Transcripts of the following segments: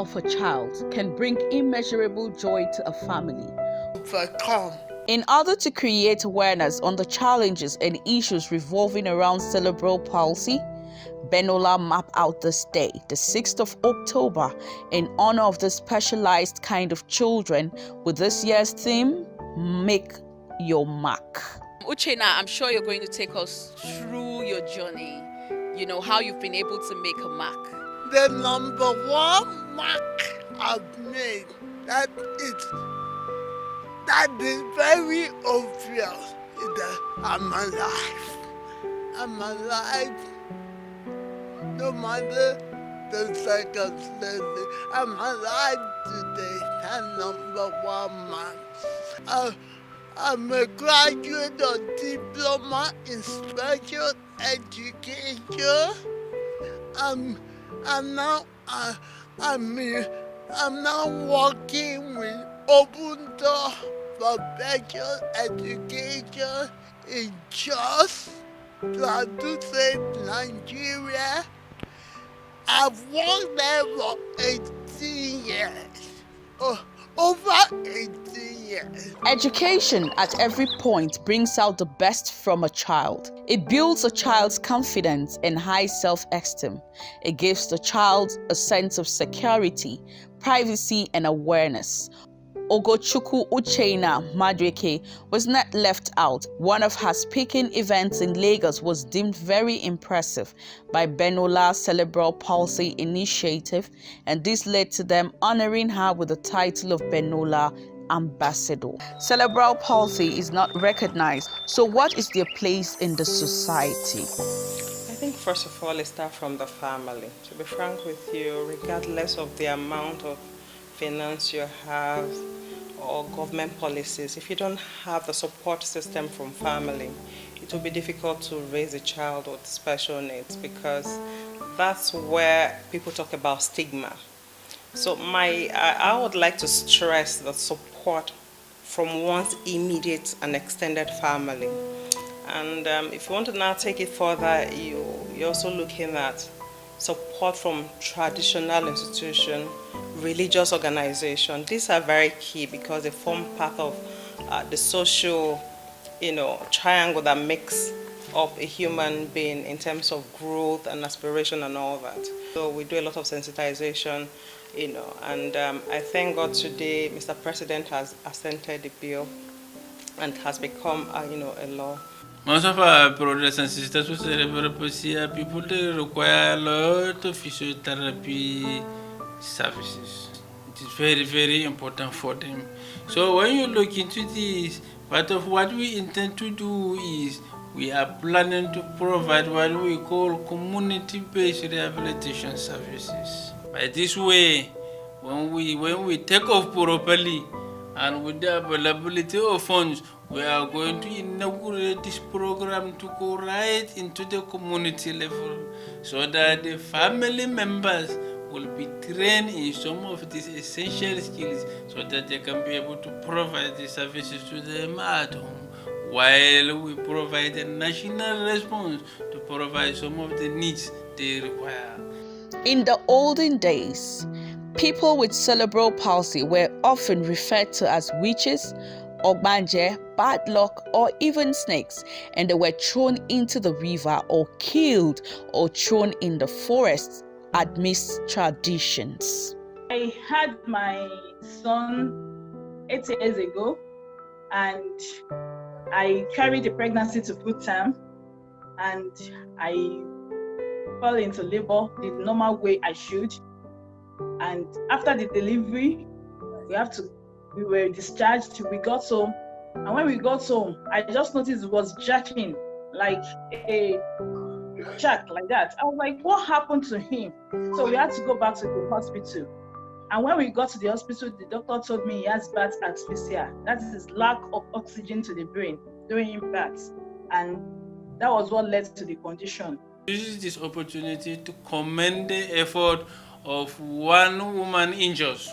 of a child can bring immeasurable joy to a family. In order to create awareness on the challenges and issues revolving around cerebral palsy, Benola mapped out this day, the 6th of October, in honor of the specialized kind of children with this year's theme, Make Your Mark. Uchenna, I'm sure you're going to take us through your journey, how you've been able to make a mark. The number one mark I've made, that is very obvious, is that I'm alive. I'm alive. No matter the circumstances, I'm alive today. That's number one mark. I'm a graduate of diploma in special education. I'm now working with Open Door for special education in Jos, Nigeria. I've worked there for 18 years. Over 18 years. Education at every point brings out the best from a child. It builds a child's confidence and high self-esteem. It gives the child a sense of security, privacy, and awareness. Ogochukwu Uchenna Madweke was not left out. One of her speaking events in Lagos was deemed very impressive by Benola's Cerebral Palsy Initiative, and this led to them honoring her with the title of Benola Ambassador. Cerebral palsy is not recognized, so what is their place in the society? I think first of all, it starts from the family. To be frank with you, regardless of the amount of finance you have or government policies, if you don't have the support system from family, it will be difficult to raise a child with special needs, because that's where people talk about stigma. So I would like to stress the support from one's immediate and extended family. And if you want to now take it further, you're also looking at support from traditional institutions, religious organizations. These are very key because they form part of the social, triangle that makes up a human being in terms of growth and aspiration and all that. So we do a lot of sensitization, and I thank God today Mr. President has assented the bill and has become, a law. Most of our progress and sisters with cerebral palsy are people that require a lot of physiotherapy services. It is very, very important for them. So when you look into this, part of what we intend to do is we are planning to provide what we call community-based rehabilitation services. By this way, when we take off properly and with the availability of funds, we are going to inaugurate this program to go right into the community level so that the family members will be trained in some of these essential skills so that they can be able to provide the services to them at home, while we provide a national response to provide some of the needs they require. In the olden days, people with cerebral palsy were often referred to as witches, ogbanje, bad luck, or even snakes, and they were thrown into the river or killed or thrown in the forests amidst traditions. I had my son 8 years ago, and I carried the pregnancy to full term, and I fell into labor the normal way I should. And after the delivery, we were discharged. We got home, and when we got home, I just noticed it was jerking like a jerk like that. I was like, what happened to him? So we had to go back to the hospital. And when we got to the hospital, the doctor told me he has birth asphyxia. That is lack of oxygen to the brain during birth, and that was what led to the condition. Use this opportunity to commend the effort of one woman in Jos.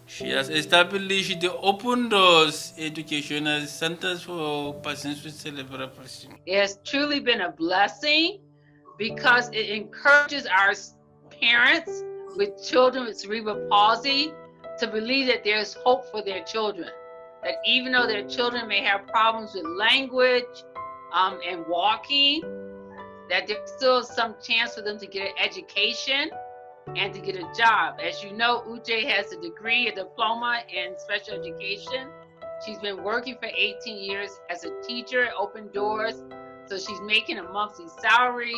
She has established the Open Doors Educational Centers for persons with cerebral palsy. It has truly been a blessing because it encourages our parents, with children with cerebral palsy to believe that there's hope for their children. That even though their children may have problems with language and walking, that there's still some chance for them to get an education and to get a job. As you know, Uche has a degree, a diploma in special education. She's been working for 18 years as a teacher at Open Doors, so she's making a monthly salary.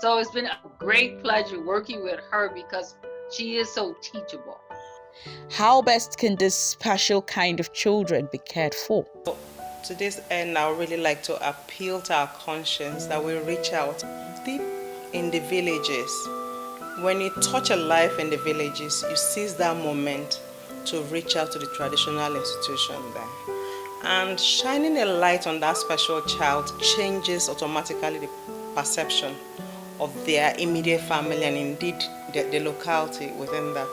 So it's been a great pleasure working with her because she is so teachable. How best can this special kind of children be cared for? To this end, I would really like to appeal to our conscience that we reach out deep in the villages. When you touch a life in the villages, you seize that moment to reach out to the traditional institution there. And shining a light on that special child changes automatically the perception of their immediate family and indeed the locality within that.